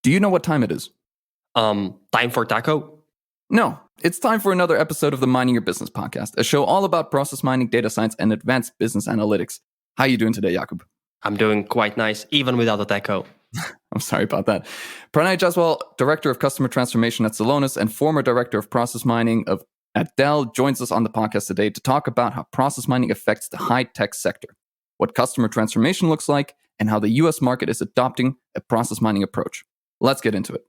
Do you know what time it is? Time for taco? No, it's time for another episode of the Mining Your Business podcast, a show all about process mining, data science, and advanced business analytics. How are you doing today, Jakub? I'm doing quite nice, even without a taco. I'm sorry about that. Pranay Jaiswal, Director of Customer Transformation at Celonis and former Director of Process Mining at Dell, joins us on the podcast today to talk about how process mining affects the high-tech sector, what customer transformation looks like, and how the US market is adopting a process mining approach. Let's get into it.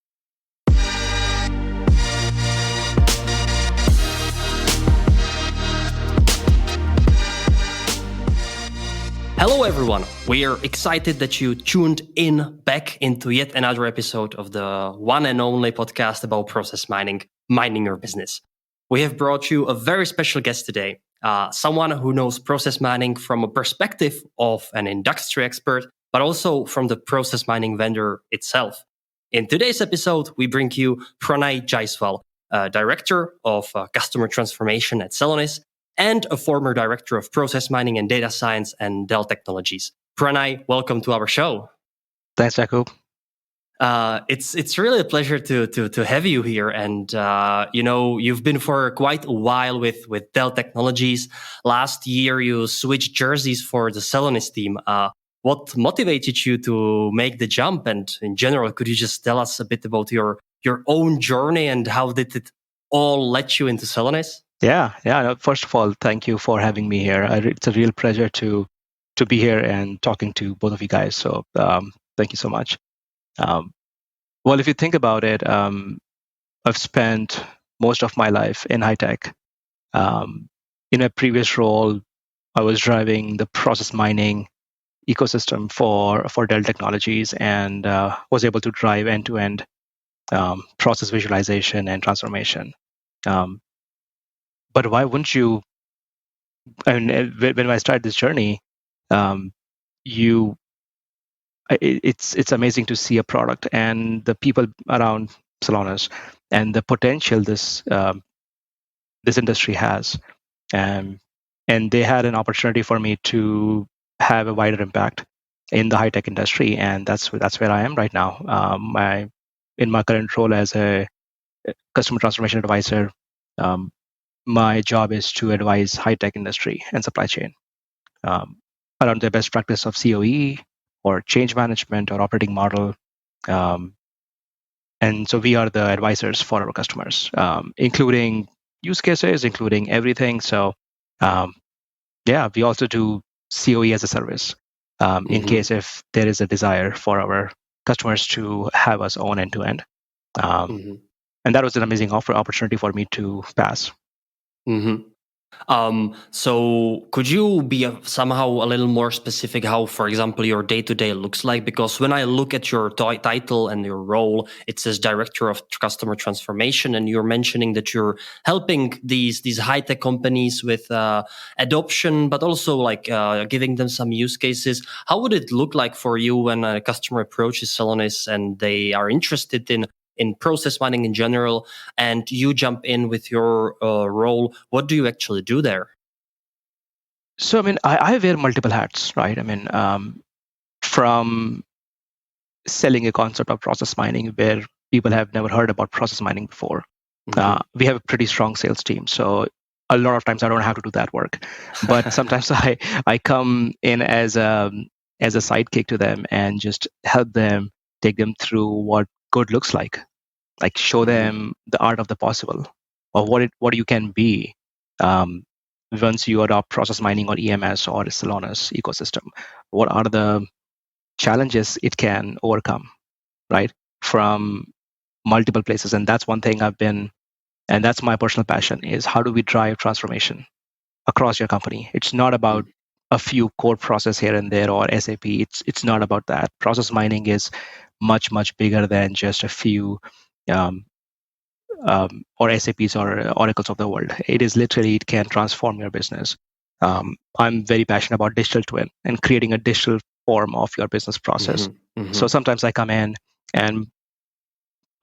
Hello everyone, we are excited that you tuned in back into yet another episode of the one and only podcast about process mining, Mining Your Business. We have brought you a very special guest today, someone who knows process mining from a perspective of an industry expert, but also from the process mining vendor itself. In today's episode, we bring you Pranay Jaiswal, Director of Customer Transformation at Celonis, and a former Director of Process Mining and Data Science and Dell Technologies. Pranay, welcome to our show. Thanks, Jakub. It's really a pleasure to have you here. And you've been for quite a while with Dell Technologies. Last year, you switched jerseys for the Celonis team. What motivated you to make the jump? And in general, could you just tell us a bit about your own journey and how did it all let you into Celonis? Yeah. No, first of all, thank you for having me here. It's a real pleasure to be here and talking to both of you guys. So thank you so much. Well, if you think about it, I've spent most of my life in high tech. In a previous role, I was driving the process mining ecosystem for Dell Technologies and was able to drive end-to-end process visualization and transformation. But why wouldn't you? When I started this journey, it's amazing to see a product and the people around Celonis and the potential this industry has, and they had an opportunity for me to have a wider impact in the high tech industry, and that's where I am right now. In my current role as a customer transformation advisor. My job is to advise high-tech industry and supply chain around the best practice of COE or change management or operating model. And so we are the advisors for our customers, including use cases, including everything. So we also do COE as a service in case if there is a desire for our customers to have us own end-to-end. And that was an amazing opportunity for me to pass. So could you be somehow a little more specific how, for example, your day-to-day looks like? Because when I look at your title and your role, it says Director of Customer Transformation, and you're mentioning that you're helping these high-tech companies with adoption, but also like giving them some use cases. How would it look like for you when a customer approaches Celonis and they are interested in process mining in general, and you jump in with your role? What do you actually do there? So, I mean, I wear multiple hats, right? I mean, from selling a concept of process mining where people have never heard about process mining before. We have a pretty strong sales team, so a lot of times I don't have to do that work. But sometimes I come in as a sidekick to them and just help them, take them through what good looks like show them the art of the possible, or what you can be once you adopt process mining or EMS or Celonis ecosystem. What are the challenges it can overcome, right? From multiple places. And that's one thing and that's my personal passion, is how do we drive transformation across your company? It's not about a few core process here and there or SAP. It's not about that. Process mining is much, much bigger than just a few or SAPs or Oracles of the world. It is literally, it can transform your business. I'm very passionate about digital twin and creating a digital form of your business process. So sometimes I come in and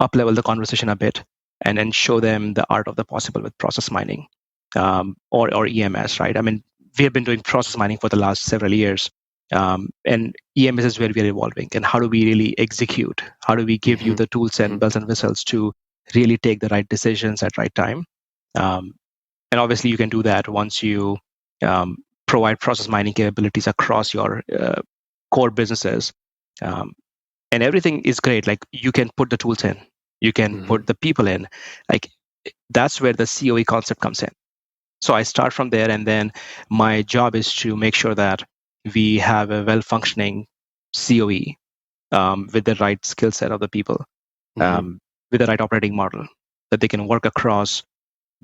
up-level the conversation a bit and then show them the art of the possible with process mining or EMS, right? I mean, we have been doing process mining for the last several years, And EMS is where we are evolving. And how do we really execute? How do we give you the tools and bells and whistles to really take the right decisions at right time? And obviously, you can do that once you provide process mining capabilities across your core businesses. And everything is great. Like, you can put the tools in, you can put the people in. Like, that's where the COE concept comes in. So I start from there, and then my job is to make sure that we have a well-functioning COE with the right skill set of the people, with the right operating model, that they can work across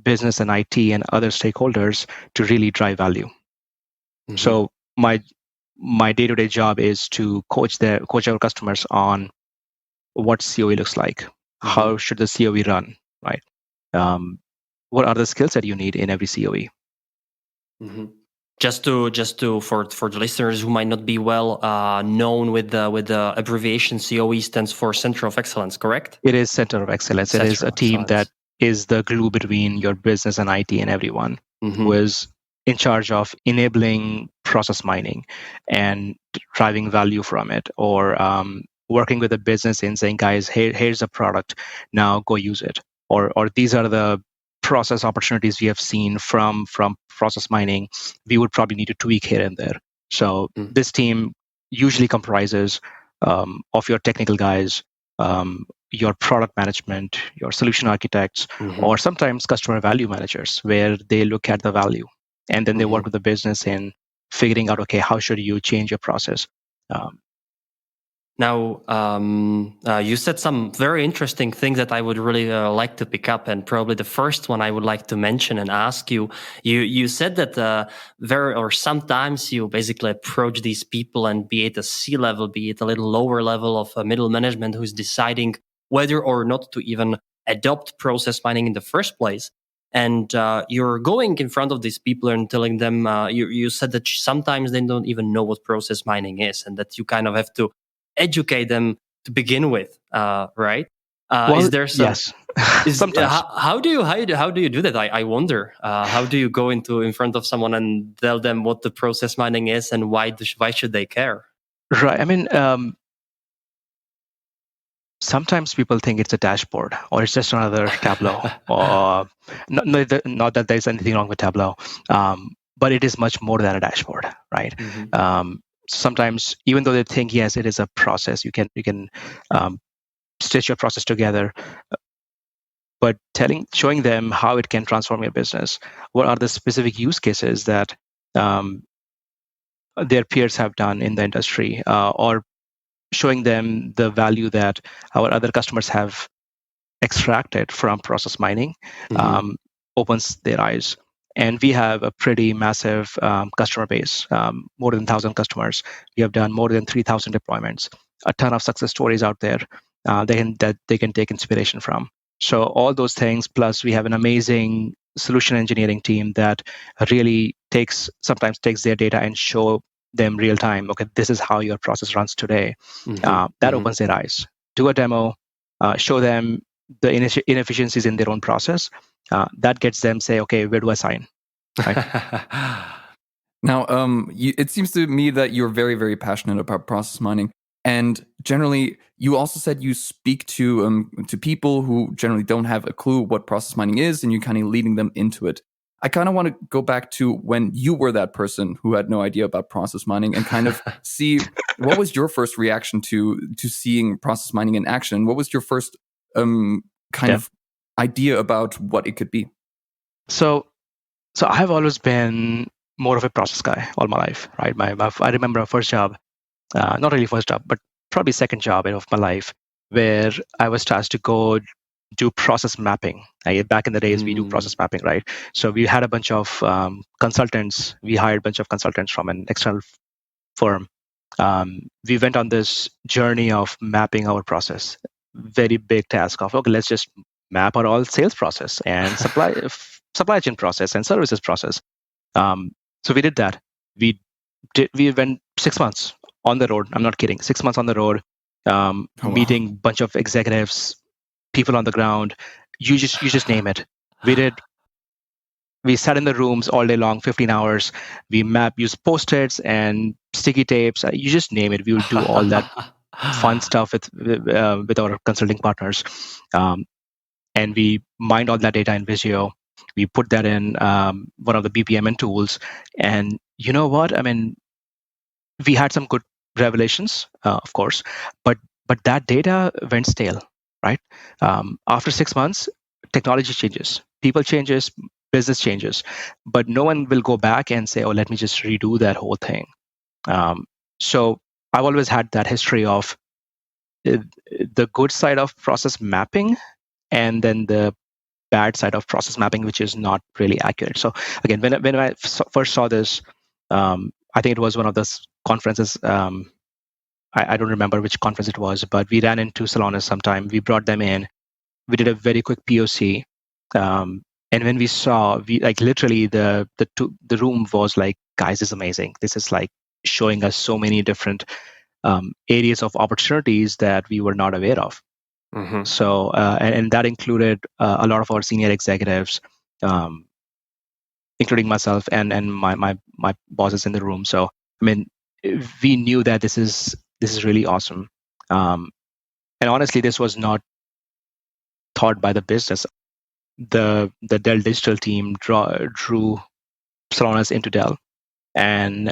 business and IT and other stakeholders to really drive value. So my day-to-day job is to coach our customers on what COE looks like. How should the COE run, right? What are the skills that you need in every COE? Just to for the listeners who might not be well known with the abbreviation, COE stands for Center of Excellence, correct? It is Center of Excellence. It is a team that is the glue between your business and IT and everyone, who is in charge of enabling process mining and driving value from it, or working with the business in saying, guys, here's a product, now go use it, or these are the process opportunities we have seen from process mining. We would probably need to tweak here and there. So this team usually comprises of your technical guys, your product management, your solution architects, or sometimes customer value managers, where they look at the value and then they work with the business in figuring out, okay, how should you change your process? Now, you said some very interesting things that I would really like to pick up, and probably the first one I would like to mention and ask you. You said that sometimes you basically approach these people, and be it a C-level, be it a little lower level of middle management, who's deciding whether or not to even adopt process mining in the first place. And you're going in front of these people and telling them, you said that sometimes they don't even know what process mining is, and that you kind of have to educate them to begin with, right? Is there some? Yes. Sometimes. How do you do that? I wonder. How do you go in front of someone and tell them what the process mining is and why should they care? Right. I mean, sometimes people think it's a dashboard or it's just another Tableau. Or not that there's anything wrong with Tableau, but it is much more than a dashboard, right? Sometimes, even though they think, yes, it is a process, you can stitch your process together, but showing them how it can transform your business. What are the specific use cases that their peers have done in the industry, or showing them the value that our other customers have extracted from process mining, opens their eyes. And we have a pretty massive customer base, more than 1,000 customers. We have done more than 3,000 deployments, a ton of success stories out there that they can take inspiration from. So all those things, plus we have an amazing solution engineering team that really sometimes takes their data and show them real time. Okay, this is how your process runs today. That opens their eyes. Do a demo, show them the inefficiencies in their own process. That gets them say, okay, where do I sign? Right? Now, it seems to me that you're very, very passionate about process mining. And generally, you also said you speak to people who generally don't have a clue what process mining is, and you're kind of leading them into it. I kind of want to go back to when you were that person who had no idea about process mining, and kind of see what was your first reaction to seeing process mining in action? What was your first of idea about what it could be? So I have always been more of a process guy all my life, right? I remember my first job, not really first job, but probably second job of my life, where I was tasked to go do process mapping. Back in the days, we do process mapping, right? So we had a bunch of consultants. We hired a bunch of consultants from an external firm. We went on this journey of mapping our process. Very big task of, okay, let's just map our all sales process and supply chain process and services process. So we did that. We went 6 months on the road. I'm not kidding. 6 months on the road, meeting a bunch of executives, people on the ground. You just name it. We did We sat in the rooms all day long, 15 hours. We use Post-its and sticky tapes. You just name it. We would do all that fun stuff with our consulting partners. And we mined all that data in Visio. We put that in one of the BPMN tools. And you know what? I mean, we had some good revelations, of course, but that data went stale, right? After 6 months, technology changes, people changes, business changes, but no one will go back and say, "Oh, let me just redo that whole thing." So I've always had that history of the good side of process mapping, and then the bad side of process mapping, which is not really accurate. So again, when I first saw this, I think it was one of those conferences. I don't remember which conference it was, but we ran into Salonis sometime. We brought them in. We did a very quick POC, and when we saw, we like literally the room was like, "Guys, this is amazing. This is like showing us so many different areas of opportunities that we were not aware of." Mm-hmm. So, and that included a lot of our senior executives, including myself and my bosses in the room. So, I mean, we knew that this is really awesome. And honestly, this was not thought by the business. The Dell Digital team drew Salonis into Dell, and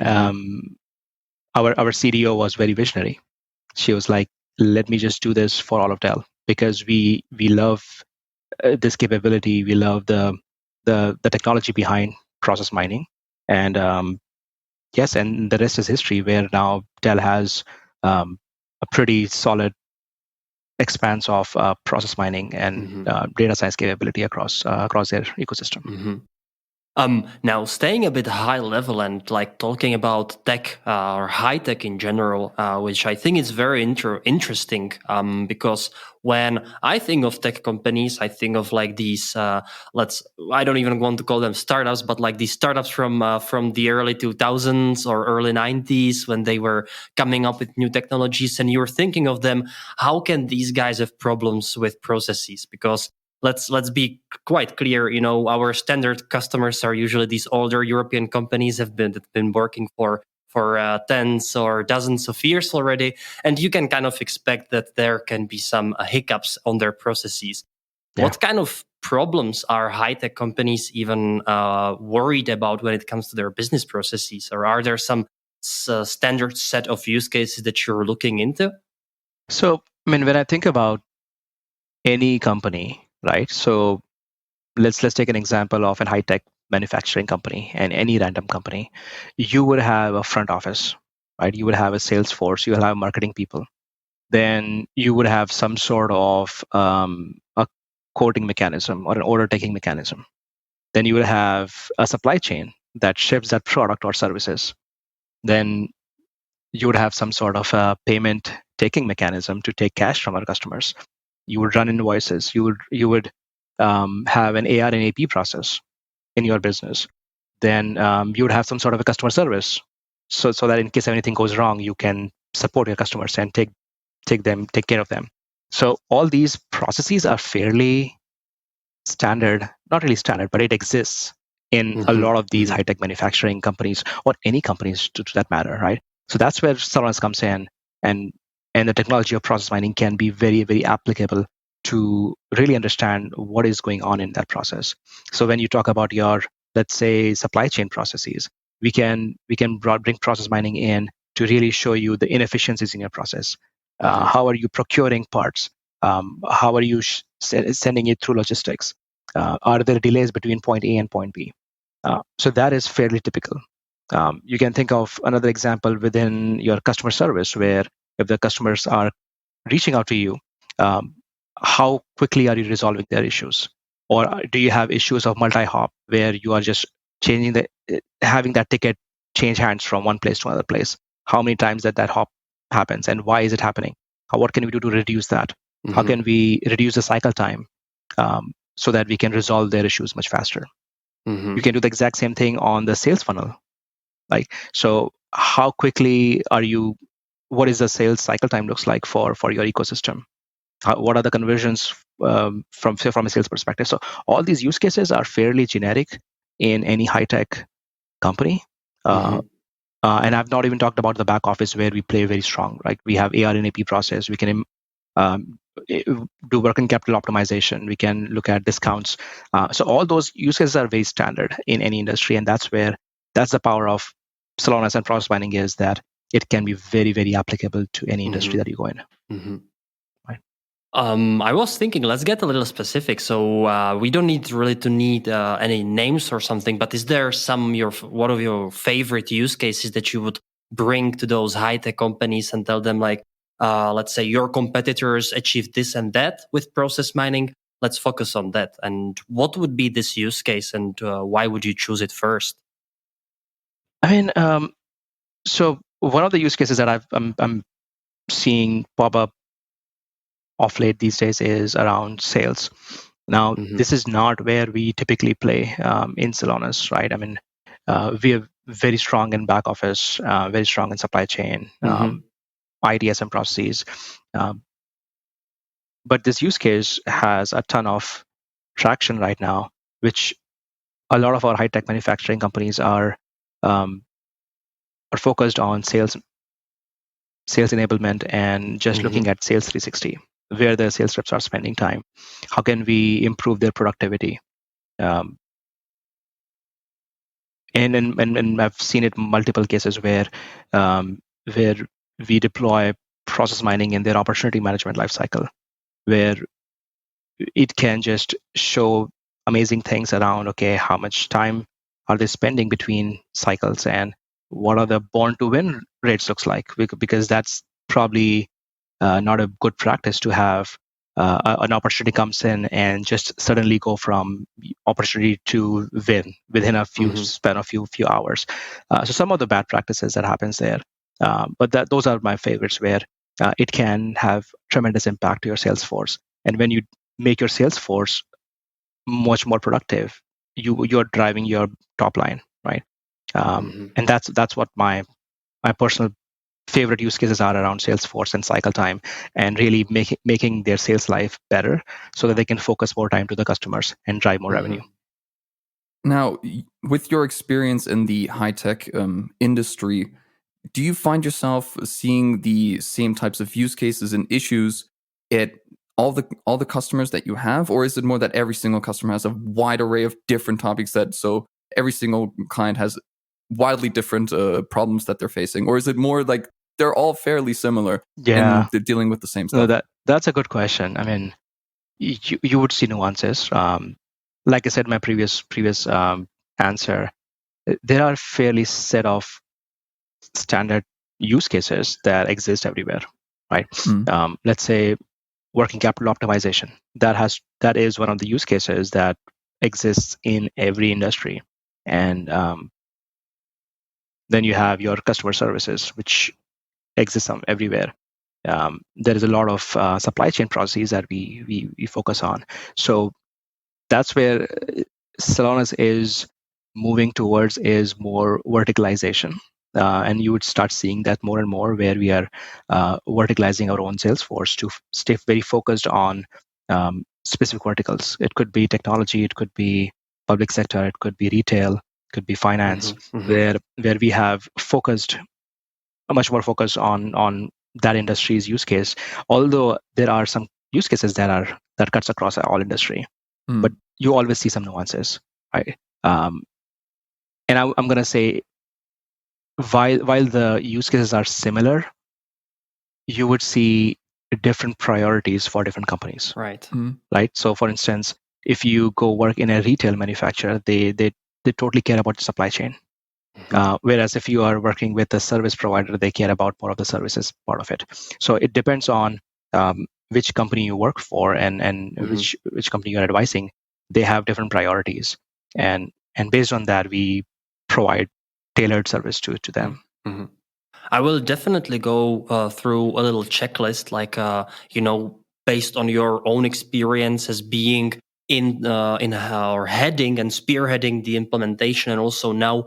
our CDO was very visionary. She was like, "Let me just do this for all of Dell, because we love this capability. We love the technology behind process mining." And yes, and the rest is history, where now Dell has a pretty solid expanse of process mining and data science capability across their ecosystem. Now, staying a bit high level and like talking about tech or high tech in general, which I think is very interesting, because when I think of tech companies, I think of like these, I don't even want to call them startups, but like these startups from the early 2000s or early 90s, when they were coming up with new technologies, and you're thinking of them, how can these guys have problems with processes? Because let's be quite clear. Our standard customers are usually these older European companies that have been working for tens or dozens of years already, and you can kind of expect that there can be some hiccups on their processes. Yeah. What kind of problems are high-tech companies even worried about when it comes to their business processes? Or are there some standard set of use cases that you're looking into? So, I mean, when I think about any company, right? So let's take an example of a high-tech manufacturing company and any random company. You would have a front office, right? You would have a sales force. You will have marketing people. Then you would have some sort of a quoting mechanism or an order taking mechanism. Then you would have a supply chain that ships that product or services. Then you would have some sort of a payment taking mechanism to take cash from our customers. You would run invoices. You would have an AR and AP process in your business. Then you would have some sort of a customer service, so that in case anything goes wrong, you can support your customers and take care of them. So all these processes are fairly standard, not really standard, but it exists in a lot of these high-tech manufacturing companies, or any companies to that matter, right? So that's where Salonis comes in, and the technology of process mining can be very, very applicable to really understand what is going on in that process. So when you talk about your, let's say, supply chain processes, we can bring process mining in to really show you the inefficiencies in your process. How are you procuring parts? How are you sending it through logistics? Are there delays between point A and point B? So that is fairly typical. You can think of another example within your customer service, where if the customers are reaching out to you, how quickly are you resolving their issues? Or do you have issues of multi-hop, where you are just having that ticket change hands from one place to another place? How many times that hop happens, and why is it happening? What can we do to reduce that? How can we reduce the cycle time so that we can resolve their issues much faster? You can do the exact same thing on the sales funnel. So how quickly what is the sales cycle time looks like for your ecosystem? What are the conversions from a sales perspective? So all these use cases are fairly generic in any high-tech company. And I've not even talked about the back office where we play very strong, right? We have AR and AP process. We can do working capital optimization. We can look at discounts. So all those use cases are very standard in any industry, and that's the power of Celonis and process mining, is that it can be very, very applicable to any industry that you go in. Right. I was thinking, let's get a little specific. So we don't need any names or something, but is there one of your favorite use cases that you would bring to those high-tech companies and tell them, like, let's say your competitors achieved this and that with process mining. Let's focus on that. And what would be this use case, and why would you choose it first? I mean, so one of the use cases that I'm seeing pop up off late these days is around sales. Now, this is not where we typically play in Celonis, right? I mean, we are very strong in back office, very strong in supply chain, ITSM processes. But this use case has a ton of traction right now, which a lot of our high-tech manufacturing companies are focused on sales enablement and just looking at sales 360, where the sales reps are spending time. How can we improve their productivity? And I've seen it in multiple cases where we deploy process mining in their opportunity management lifecycle, where it can just show amazing things around, okay, how much time are they spending between cycles, and what are the born to win rates looks like, because that's probably not a good practice to have an opportunity comes in and just suddenly go from opportunity to win within a few span of few hours. So some of the bad practices that happens there, but those are my favorites, where it can have tremendous impact to your sales force. And when you make your sales force much more productive, you're driving your top line, right? And that's what my personal favorite use cases are around Salesforce and cycle time, and really making their sales life better so that they can focus more time to the customers and drive more revenue. Now, with your experience in the high-tech industry, do you find yourself seeing the same types of use cases and issues at all the customers that you have, or is it more that every single customer has a wide array of different topics, so every single client has wildly different problems that they're facing, or is it more like they're all fairly similar and they're dealing with the same stuff? No, that's a good question. I mean, you would see nuances. Like I said in my previous answer, there are fairly set of standard use cases that exist everywhere, right? Let's say working capital optimization. That is one of the use cases that exists in every industry. And then you have your customer services, which exists everywhere. There is a lot of supply chain processes that we focus on. So that's where Celonis is moving towards, is more verticalization. And you would start seeing that more and more, where we are verticalizing our own sales force to stay very focused on specific verticals. It could be technology, it could be public sector, it could be retail, it could be finance, where we have much more focused on that industry's use case. Although there are some use cases that cuts across all industry, but you always see some nuances, right? And I'm going to say, while the use cases are similar, you would see different priorities for different companies. Right. Right. So, for instance, if you go work in a retail manufacturer, they totally care about the supply chain. Whereas if you are working with a service provider, they care about more of the services part of it. So it depends on which company you work for and which company you're advising. They have different priorities, and based on that, we provide tailored service to them. I will definitely go through a little checklist, like based on your own experience as being in our heading and spearheading the implementation, and also now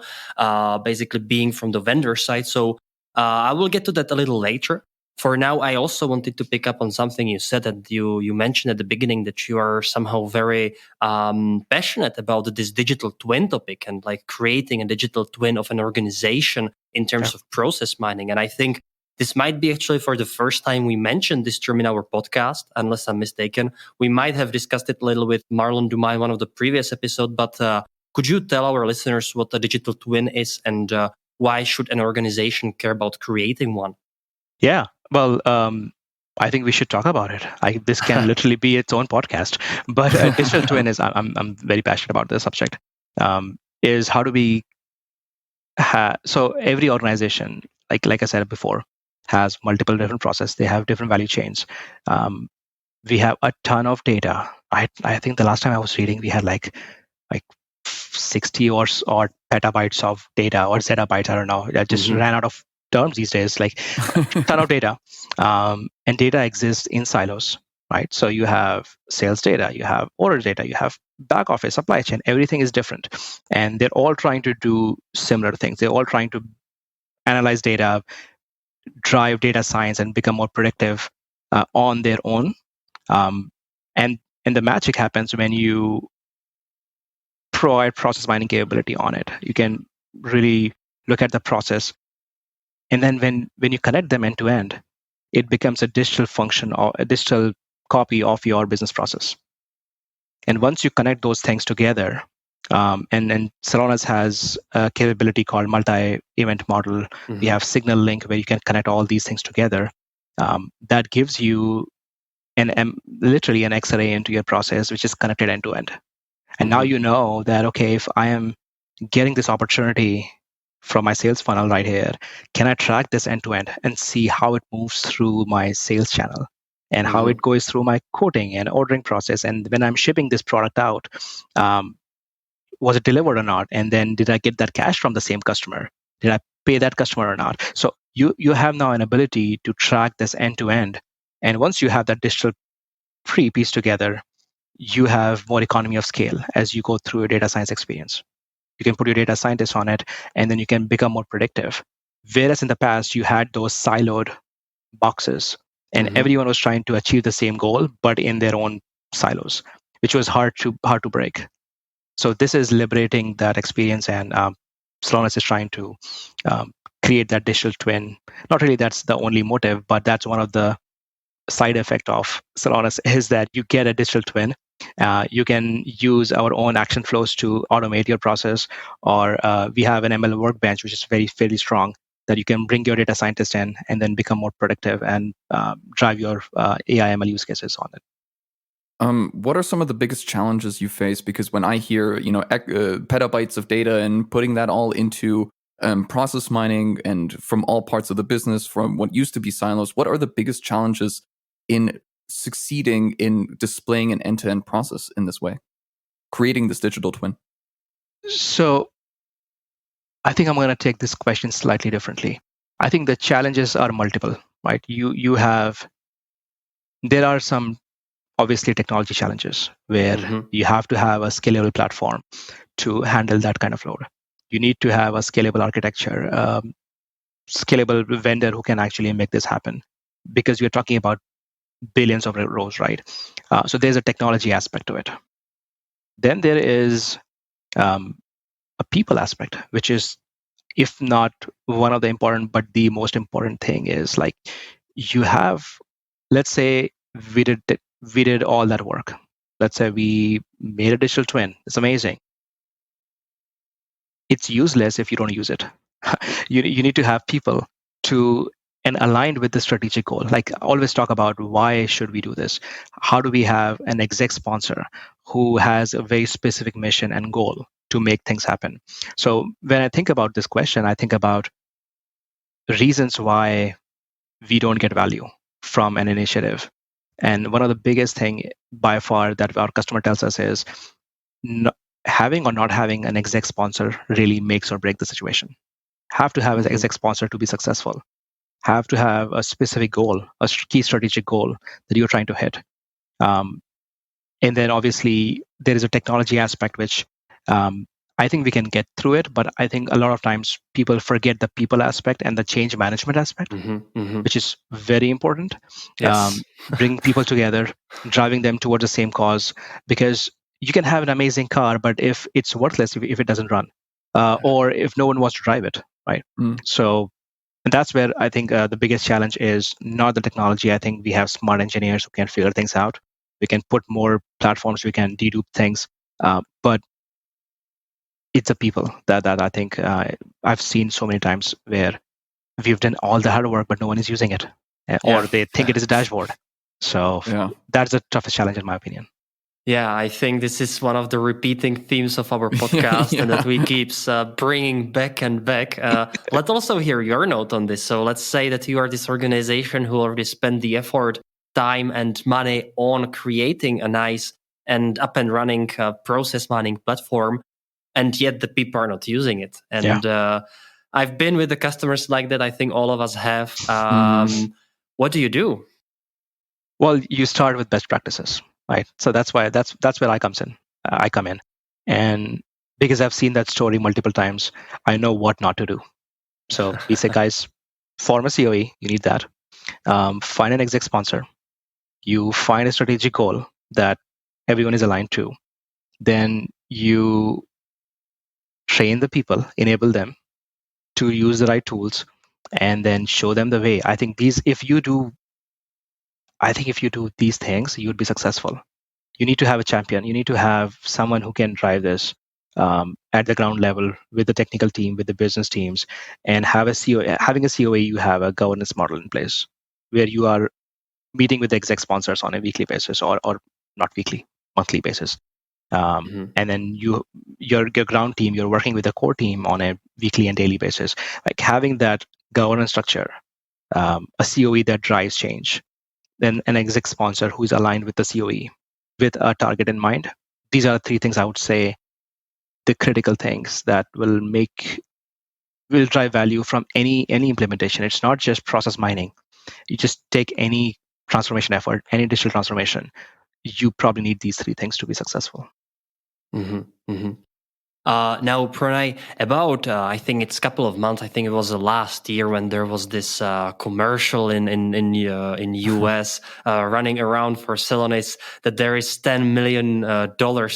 basically being from the vendor side. So I will get to that a little later. For now, I also wanted to pick up on something you said, that you mentioned at the beginning, that you are somehow very passionate about this digital twin topic, and like creating a digital twin of an organization in terms of process mining. And I think this might be actually for the first time we mentioned this term in our podcast, unless I'm mistaken. We might have discussed it a little with Marlon Dumas in one of the previous episodes, but could you tell our listeners what a digital twin is, and why should an organization care about creating one? Yeah. Well, I think we should talk about it. This can literally be its own podcast. But digital twin is, I'm very passionate about this subject. Is how do we so every organization, like I said before, has multiple different processes. They have different value chains. We have a ton of data. I think the last time I was reading, we had like 60 or petabytes of data, or zettabytes. I don't know. I just ran out of terms these days. Like a ton of data, and data exists in silos, right? So you have sales data, you have order data, you have back office, supply chain. Everything is different, and they're all trying to do similar things. They're all trying to analyze data, drive data science, and become more predictive on their own. And the magic happens when you provide process mining capability on it. You can really look at the process, and then when you connect them end to end, it becomes a digital function or a digital copy of your business process. And once you connect those things together, and Celonis has a capability called multi-event model. We have Signal Link, where you can connect all these things together. That gives you literally an X-ray into your process, which is connected end to end. And now you know that, okay, if I am getting this opportunity from my sales funnel right here, can I track this end to end and see how it moves through my sales channel, and how it goes through my quoting and ordering process? And when I'm shipping this product out, was it delivered or not? And then did I get that cash from the same customer? Did I pay that customer or not? So you have now an ability to track this end to end. And once you have that digital piece together, you have more economy of scale as you go through a data science experience. You can put your data scientist on it, and then you can become more predictive. Whereas in the past, you had those siloed boxes, and everyone was trying to achieve the same goal, but in their own silos, which was hard to break. So this is liberating that experience, and Celonis is trying to create that digital twin. Not really that's the only motive, but that's one of the side effect of Celonis, is that you get a digital twin. You can use our own action flows to automate your process, or we have an ML workbench, which is fairly strong, that you can bring your data scientist in and then become more productive and drive your AI ML use cases on it. What are some of the biggest challenges you face? Because when I hear, petabytes of data and putting that all into process mining, and from all parts of the business, from what used to be silos, what are the biggest challenges in succeeding in displaying an end-to-end process in this way, creating this digital twin? So I think I'm going to take this question slightly differently. I think the challenges are multiple, right? There are some obviously technology challenges where you have to have a scalable platform to handle that kind of load. You need to have a scalable architecture, scalable vendor who can actually make this happen, because you're talking about billions of rows, right? So there's a technology aspect to it. Then there is a people aspect, which is, if not one of the important, but the most important thing is, like, you have, let's say we did all that work. Let's say we made a digital twin. It's amazing. It's useless if you don't use it. You need to have people and aligned with the strategic goal. Like, I always talk about, why should we do this? How do we have an exec sponsor who has a very specific mission and goal to make things happen? So when I think about this question, I think about reasons why we don't get value from an initiative. And one of the biggest thing by far that our customer tells us is, having or not having an exec sponsor really makes or break the situation. Have to have an exec sponsor to be successful. Have to have a specific goal, a key strategic goal that you're trying to hit. And then obviously there is a technology aspect, which I think we can get through it, but I think a lot of times people forget the people aspect and the change management aspect, which is very important. Yes. Bring people together, driving them towards the same cause, because you can have an amazing car, but if it's worthless if it doesn't run, or if no one wants to drive it, right? So, and that's where I think the biggest challenge is not the technology. I think we have smart engineers who can figure things out. We can put more platforms, we can dedupe things, but it's the people that I think I've seen so many times where we've done all the hard work, but no one is using it, or they think it is a dashboard. So that's the toughest challenge, in my opinion. Yeah, I think this is one of the repeating themes of our podcast, and that we keep bringing back and back. Let's also hear your note on this. So let's say that you are this organization who already spent the effort, time, and money on creating a nice and up and running process mining platform, and yet the people are not using it. And I've been with the customers like that. I think all of us have. What do you do? Well, you start with best practices, right? So that's where I come in, and because I've seen that story multiple times, I know what not to do. So we say, guys, form a COE. You need that. Find an exec sponsor. You find a strategic goal that everyone is aligned to. Then you train the people, enable them to use the right tools, and then show them the way. I think if you do these things, you'd be successful. You need to have a champion. You need to have someone who can drive this at the ground level with the technical team, with the business teams, and have a COE. Having a COE, you have a governance model in place where you are meeting with the exec sponsors on a weekly basis, or not weekly, monthly basis. And then your ground team, you're working with the core team on a weekly and daily basis. Like having that governance structure, a COE that drives change, then an exec sponsor who is aligned with the COE with a target in mind. These are three things I would say, the critical things that will drive value from any implementation. It's not just process mining. You just take any transformation effort, any digital transformation, you probably need these three things to be successful. Now, Pranay, about I think it's a couple of months. I think it was the last year when there was this commercial in US running around for Celonis that there is $10 million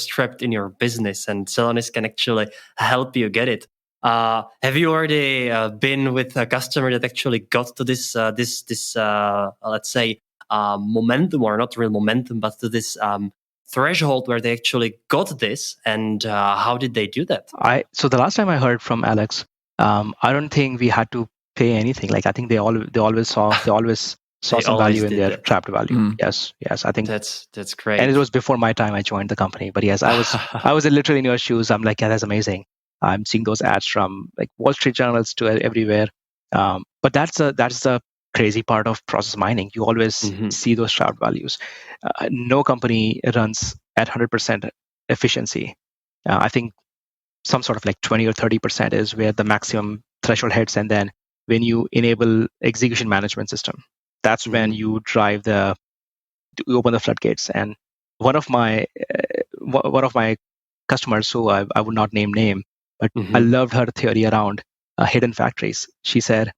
trapped in your business, and Celonis can actually help you get it. Have you already been with a customer that actually got to this let's say momentum, or not real momentum, but to this threshold where they actually got this, and how did they do that? So the last time I heard from Alex, I don't think we had to pay anything. Like I think they always saw some value in their trapped value. Yes, I think that's great. And it was before my time I joined the company, but yes, I was literally in your shoes. I'm like, yeah, that's amazing. I'm seeing those ads from like Wall Street journals to everywhere. But that's the crazy part of process mining. You always see those trapped values. No company runs at 100% efficiency. I think some sort of like 20 or 30% is where the maximum threshold hits. And then when you enable execution management system, that's when you open the floodgates. And one of my customers, who I would not name, but I loved her theory around hidden factories. She said,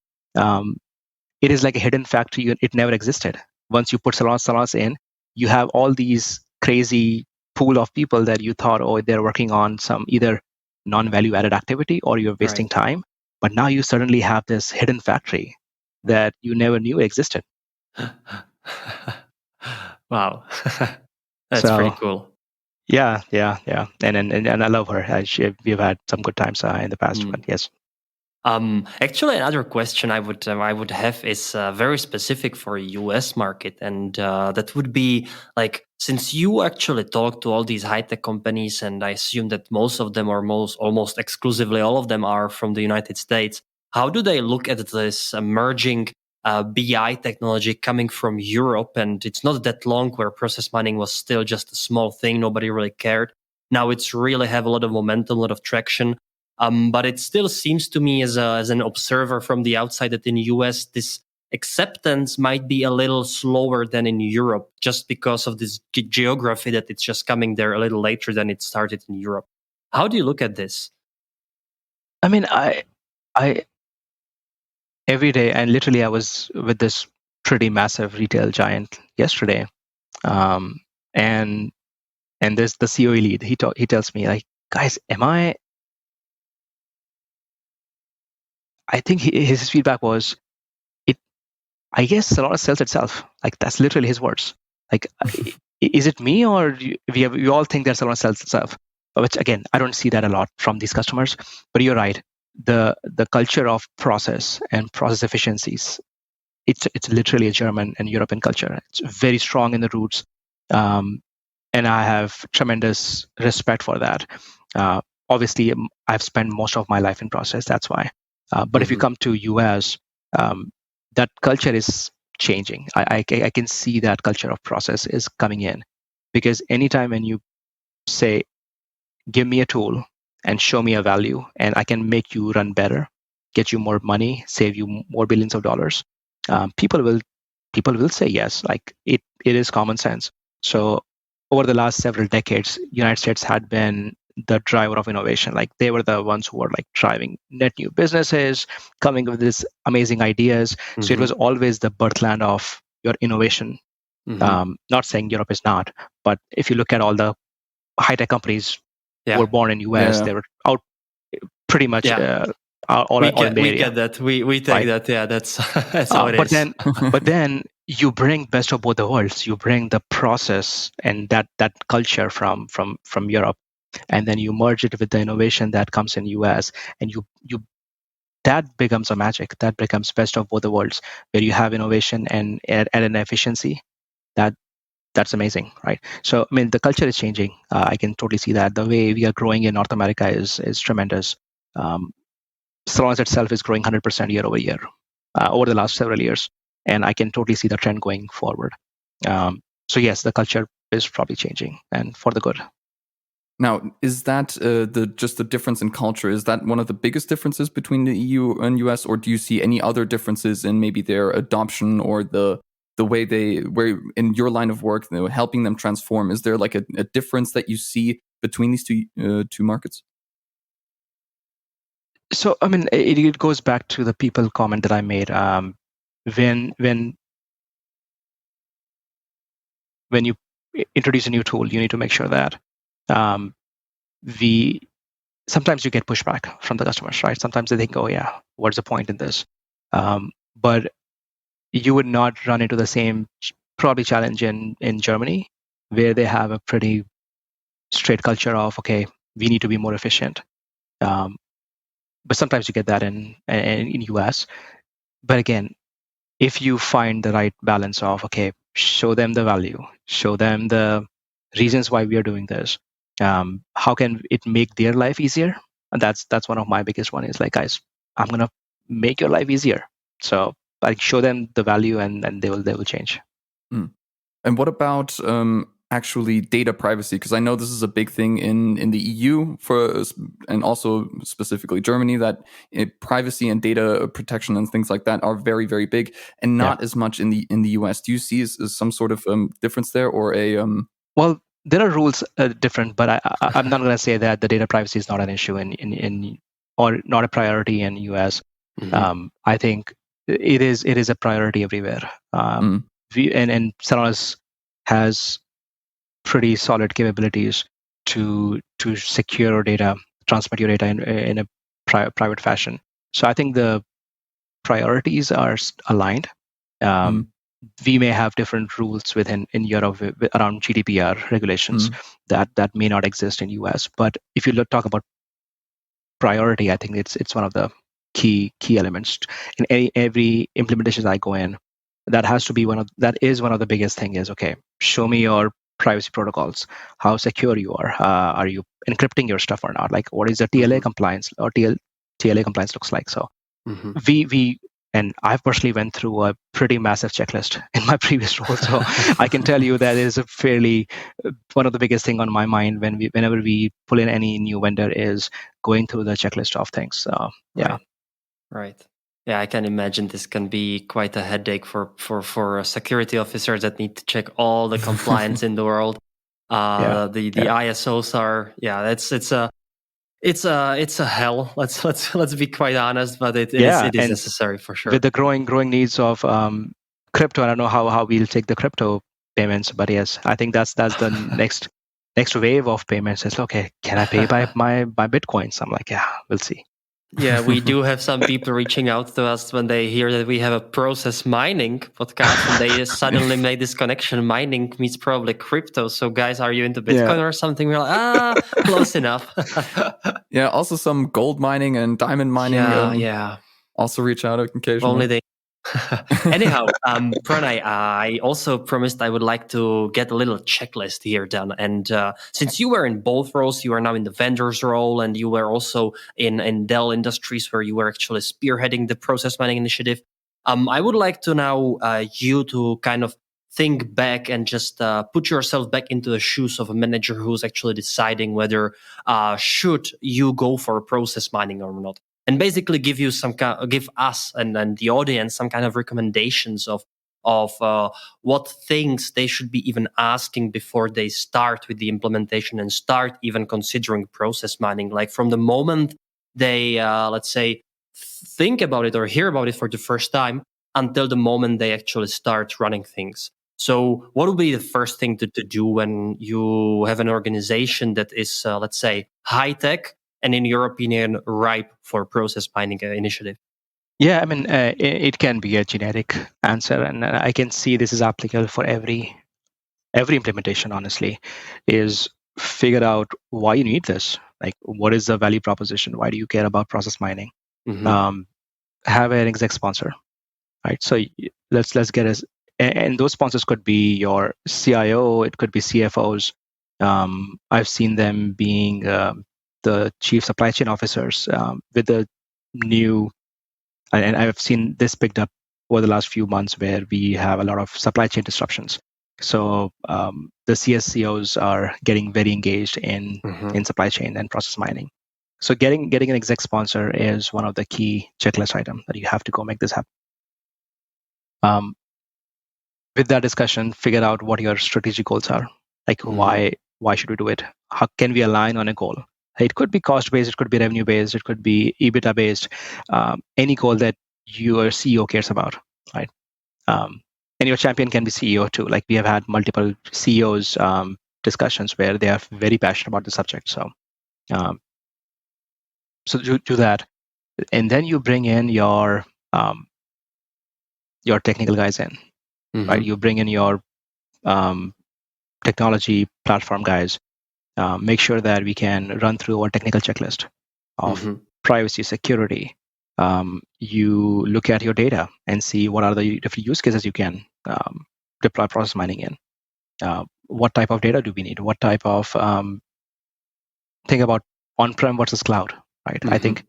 it is like a hidden factory. It never existed. Once you put Celonis in, you have all these crazy pool of people that you thought, oh, they're working on some either non-value added activity or you're wasting time. But now you suddenly have this hidden factory that you never knew existed. Wow. That's pretty cool. Yeah. And I love her. We've had some good times in the past, but yes. Actually, another question I would have is very specific for US market, and that would be like, since you actually talk to all these high tech companies, and I assume that most of them, or almost exclusively all of them, are from the United States. How do they look at this emerging BI technology coming from Europe? And it's not that long where process mining was still just a small thing; nobody really cared. Now it's really have a lot of momentum, a lot of traction. But it still seems to me as an observer from the outside that in the US, this acceptance might be a little slower than in Europe, just because of this geography, that it's just coming there a little later than it started in Europe. How do you look at this? I mean, I every day, and literally, I was with this pretty massive retail giant yesterday, and there's the COE lead. He tells me like, guys, I think his feedback was, I guess Solaris sells itself. Like that's literally his words. Like, is it me or we all think that Solaris sells itself? Which again, I don't see that a lot from these customers. But you're right. The culture of process and process efficiencies, it's literally a German and European culture. It's very strong in the roots, and I have tremendous respect for that. Obviously, I've spent most of my life in process. That's why. But if you come to US, that culture is changing. I can see that culture of process is coming in, because anytime when you say, give me a tool and show me a value and I can make you run better, get you more money, save you more billions of dollars, people will say yes. Like it is common sense. So over the last several decades, United States had been the driver of innovation. Like they were the ones who were like driving net new businesses, coming up with these amazing ideas. So it was always the birthland of your innovation. Not saying Europe is not, but if you look at all the high-tech companies who were born in US, they were out pretty much all in Bay Area. We get that. We take that. Yeah, that's how it is. But then you bring best of both the worlds. You bring the process and that culture from Europe, and then you merge it with the innovation that comes in US, and you that becomes a magic. That becomes best of both the worlds, where you have innovation and at an efficiency that's amazing, right? So I mean, the culture is changing. I can totally see that. The way we are growing in North America is tremendous. Solaris itself is growing 100% year over year over the last several years, and I can totally see the trend going forward. So yes, the culture is probably changing, and for the good. Now, is that just the difference in culture? Is that one of the biggest differences between the EU and US, or do you see any other differences in maybe their adoption or the way where in your line of work, helping them transform? Is there like a difference that you see between these two markets? So I mean, it goes back to the people comment that I made. When you introduce a new tool, you need to make sure that sometimes you get pushback from the customers, right? Sometimes they think, oh yeah, what's the point in this? But you would not run into the same probably challenge in Germany, where they have a pretty straight culture of, okay, we need to be more efficient. But sometimes you get that in US. But again, if you find the right balance of, okay, show them the value, show them the reasons why we are doing this, how can it make their life easier? And that's one of my biggest one is like, guys, I'm gonna make your life easier. So like show them the value, and they will change. And what about actually data privacy? Because I know this is a big thing in the EU and also specifically Germany, that privacy and data protection and things like that are very, very big, and not as much in the US. Do you see some sort of difference there, or a Well, there are rules different, but I'm not going to say that the data privacy is not an issue in or not a priority in US. I think it is a priority everywhere. And Solaris has pretty solid capabilities to secure data, transmit your data in a private fashion. So I think the priorities are aligned. We may have different rules in Europe around GDPR regulations that may not exist in US. But if you talk about priority, I think it's one of the key elements in every implementation I go in. That is one of the biggest thing is, okay, show me your privacy protocols, how secure you are. Are you encrypting your stuff or not? Like, what is the TLA compliance or TLA compliance looks like? So we and I've personally went through a pretty massive checklist in my previous role. So I can tell you that is a fairly one of the biggest thing on my mind whenever we pull in any new vendor is going through the checklist of things. So yeah. Right. Yeah, I can imagine this can be quite a headache for security officers that need to check all the compliance in the world. The ISOs are it's It's a hell. Let's be quite honest, but it is Yeah, and necessary for sure. with the growing needs of crypto, I don't know how we'll take the crypto payments, but yes, I think that's the next wave of payments. It's okay. Can I pay by my bitcoins? I'm like, yeah, we'll see. Yeah, we do have some people reaching out to us when they hear that we have a process mining podcast, and they suddenly made this connection. Mining means probably crypto. So, guys, are you into Bitcoin or something? We're like, close enough. Yeah, also some gold mining and diamond mining. Yeah. Also reach out occasionally. Only they. Anyhow, Pranay, I also promised I would like to get a little checklist here done. And since you were in both roles, you are now in the vendor's role, and you were also in Dell Industries, where you were actually spearheading the process mining initiative. I would like to now you to kind of think back and just put yourself back into the shoes of a manager who's actually deciding whether should you go for process mining or not. And basically give us and the audience some kind of recommendations of what things they should be even asking before they start with the implementation and start even considering process mining. Like from the moment they, let's say, think about it or hear about it for the first time until the moment they actually start running things. So what would be the first thing to do when you have an organization that is, let's say, high tech, and in your opinion, ripe for process mining initiative? Yeah, I mean, it can be a generic answer, and I can see this is applicable for every implementation. Honestly, is figure out why you need this. Like, what is the value proposition? Why do you care about process mining? Mm-hmm. Have an exec sponsor, right? So let's get us, and those sponsors could be your CIO, it could be CFOs. I've seen them being the chief supply chain officers with the new, and I've seen this picked up over the last few months where we have a lot of supply chain disruptions. So the CSCOs are getting very engaged in supply chain and process mining. So getting an exec sponsor is one of the key checklist items that you have to go make this happen. With that discussion, figure out what your strategic goals are. Like why should we do it? How can we align on a goal? It could be cost based, it could be revenue based, it could be EBITDA based. Any goal that your CEO cares about, right? And your champion can be CEO too. Like we have had multiple CEOs discussions where they are very passionate about the subject. So, so do that, and then you bring in your technical guys in, right? You bring in your technology platform guys. Make sure that we can run through our technical checklist of privacy, security. You look at your data and see what are the different use cases you can deploy process mining in. What type of data do we need? What type of think about on-prem versus cloud, right? I think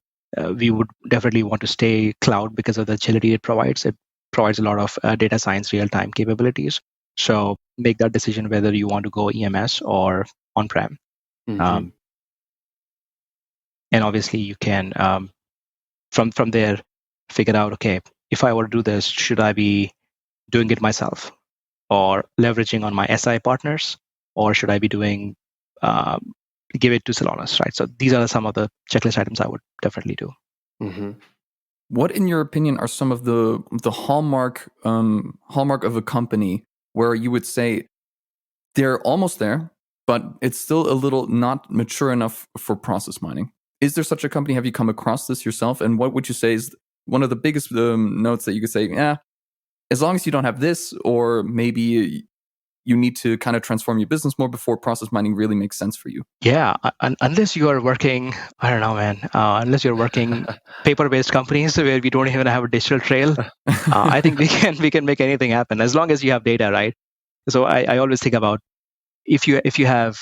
we would definitely want to stay cloud because of the agility it provides. It provides a lot of data science real-time capabilities. So make that decision whether you want to go EMS or on-prem. And obviously you can, from there, figure out, okay, if I were to do this, should I be doing it myself or leveraging on my SI partners, or should I be doing, give it to Celonis, right? So these are some of the checklist items I would definitely do. What, in your opinion, are some of the hallmark of a company where you would say they're almost there, but it's still a little not mature enough for process mining? Is there such a company? Have you come across this yourself? And what would you say is one of the biggest notes that you could say, yeah, as long as you don't have this, or maybe you need to kind of transform your business more before process mining really makes sense for you? Yeah, unless you are working, I don't know, man. Unless you're working paper-based companies where we don't even have a digital trail, I think we can make anything happen as long as you have data, right? So I always think about if you have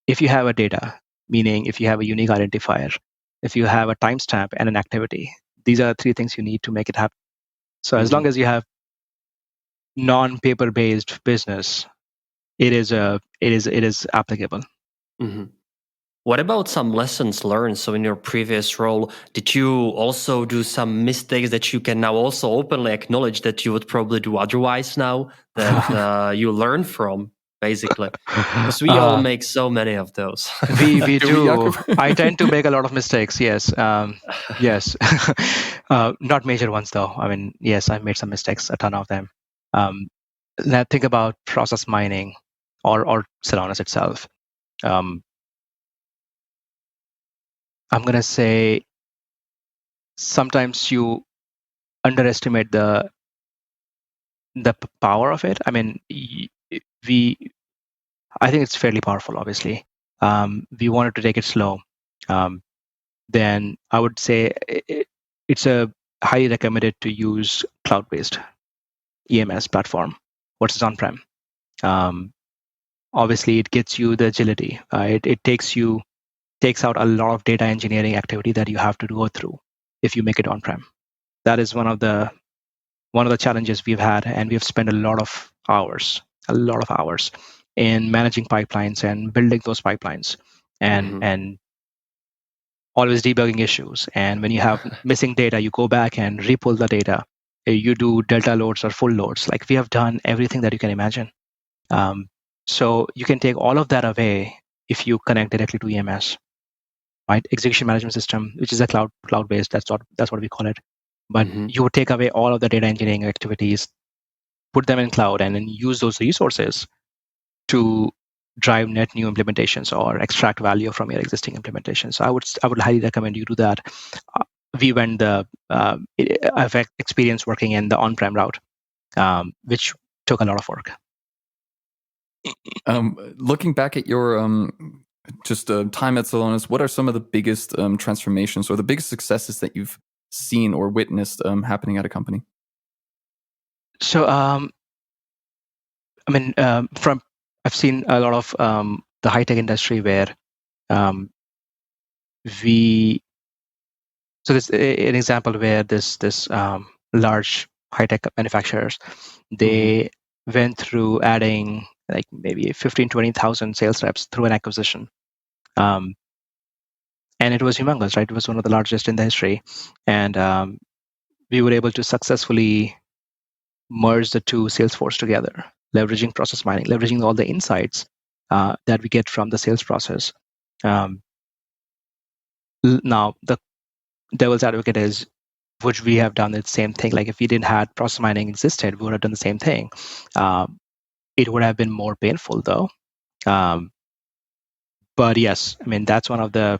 a data, meaning if you have a unique identifier, if you have a timestamp and an activity, these are the three things you need to make it happen. So as long as you have non-paper based business, it is applicable. What about some lessons learned? So in your previous role, did you also do some mistakes that you can now also openly acknowledge that you would probably do otherwise now, that you learn from basically, because we all make so many of those. We Do we, do. Jakob? I tend to make a lot of mistakes. Yes. Yes. Not major ones though. I mean, yes, I've made some mistakes, a ton of them. Now think about process mining or Celonis itself. I'm gonna say sometimes you underestimate the power of it. I mean, I think it's fairly powerful. Obviously, we wanted to take it slow. Then I would say it's a highly recommended to use cloud-based EMS platform versus on-prem. Obviously, it gets you the agility. It takes out a lot of data engineering activity that you have to go through if you make it on-prem. That is one of the challenges we've had, and we've spent a lot of hours in managing pipelines and building those pipelines, and always debugging issues. And when you have missing data, you go back and repull the data. You do delta loads or full loads. Like, we have done everything that you can imagine. So you can take all of that away if you connect directly to EMS, right? Execution management system, which is a cloud-based. That's what we call it. But you would take away all of the data engineering activities, put them in cloud, and then use those resources to drive net new implementations or extract value from your existing implementations. So I would highly recommend you do that. We went I've had experience working in the on-prem route, which took a lot of work. Looking back at your time at Celonis, what are some of the biggest transformations or the biggest successes that you've seen or witnessed happening at a company? So, I've seen a lot of the high-tech industry where so there's an example where this large high-tech manufacturers, they went through adding like maybe 15,000-20,000 sales reps through an acquisition. And it was humongous, right? It was one of the largest in the history. And we were able to successfully merge the two sales force together, leveraging process mining, leveraging all the insights that we get from the sales process. Now, the devil's advocate is, would we have done the same thing? Like, if we didn't have process mining existed, we would have done the same thing. It would have been more painful, though. But yes, I mean, that's one of the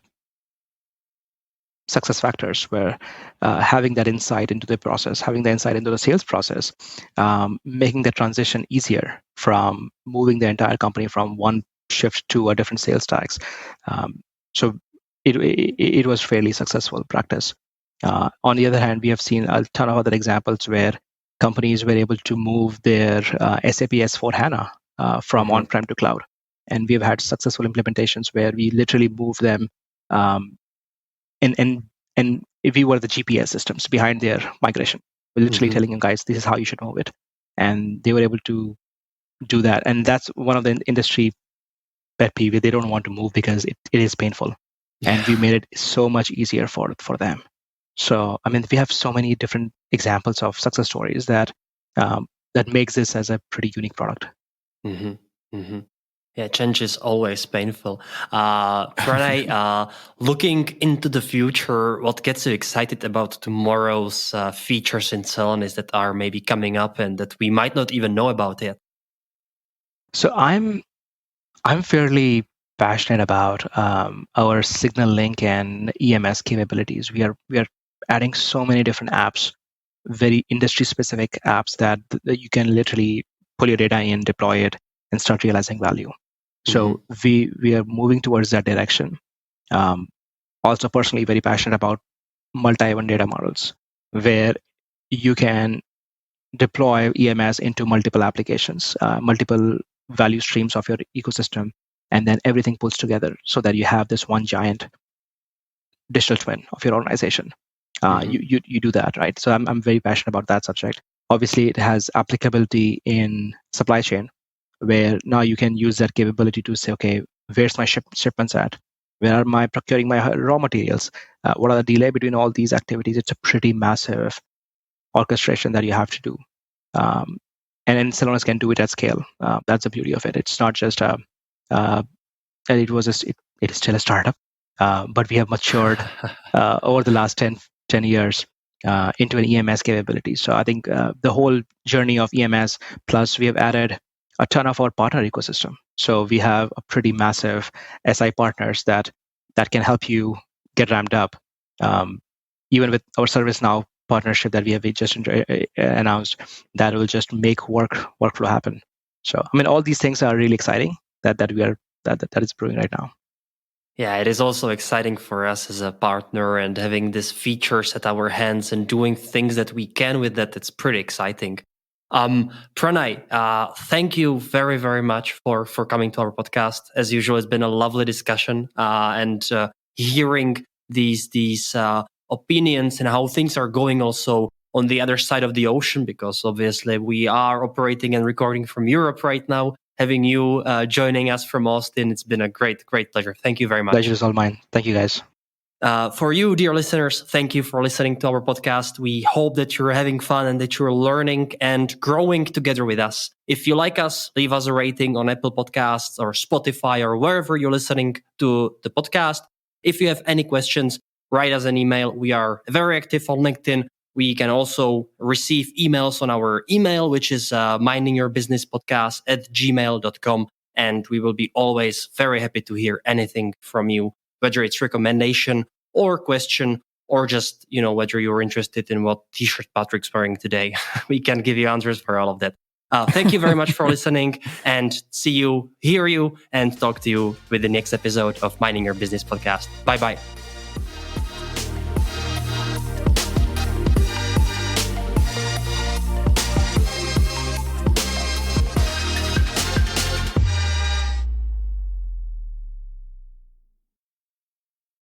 success factors, where having that insight into the process, having the insight into the sales process, making the transition easier from moving the entire company from one shift to a different sales tax. So it was fairly successful practice. On the other hand, we have seen a ton of other examples where companies were able to move their SAP S/4HANA from on-prem to cloud. And we've had successful implementations where we literally move them, and if we were the GPS systems behind their migration, we're literally telling you guys, this is how you should move it. And they were able to do that. And that's one of the industry pet peeve. They don't want to move because it is painful. And we made it so much easier for them. So, I mean, we have so many different examples of success stories that makes this as a pretty unique product. Yeah, change is always painful. Pranay, looking into the future, what gets you excited about tomorrow's features in Celonis that are maybe coming up and that we might not even know about yet? So I'm fairly passionate about our Signal Link and EMS capabilities. We are adding so many different apps, very industry-specific apps that you can literally pull your data in, deploy it, and start realizing value. So we are moving towards that direction. Also, personally, very passionate about multi-event data models, where you can deploy EMS into multiple applications, multiple value streams of your ecosystem, and then everything pulls together so that you have this one giant digital twin of your organization. You do that, right? So I'm very passionate about that subject. Obviously, it has applicability in supply chain, where now you can use that capability to say, okay, where's my shipments at? Where am I procuring my raw materials? What are the delay between all these activities? It's a pretty massive orchestration that you have to do. and Celonis can do it at scale. That's the beauty of it. It's not just and it is still a startup, but we have matured over the last 10 years into an EMS capability. So I think the whole journey of EMS, plus we have added a ton of our partner ecosystem. So we have a pretty massive SI partners that can help you get ramped up. Even with our ServiceNow partnership that we have just announced, that will just make workflow happen. So I mean, all these things are really exciting that is brewing right now. Yeah, it is also exciting for us as a partner, and having these features at our hands and doing things that we can with that. It's pretty exciting. Pranay, thank you very, very much for coming to our podcast. As usual, it's been a lovely discussion and hearing these opinions and how things are going also on the other side of the ocean, because obviously we are operating and recording from Europe right now. Having you joining us from Austin, it's been a great pleasure. Thank you very much. Pleasure is all mine. Thank you, guys. For you, dear listeners, thank you for listening to our podcast. We hope that you're having fun and that you're learning and growing together with us. If you like us, leave us a rating on Apple Podcasts or Spotify or wherever you're listening to the podcast. If you have any questions, write us an email. We are very active on LinkedIn. We can also receive emails on our email, which is mindingyourbusinesspodcast@gmail.com. And we will be always very happy to hear anything from you, whether it's recommendation or question, or just, whether you're interested in what t-shirt Patrick's wearing today. We can give you answers for all of that. Thank you very much for listening, and see you, hear you, and talk to you with the next episode of Minding Your Business Podcast. Bye-bye.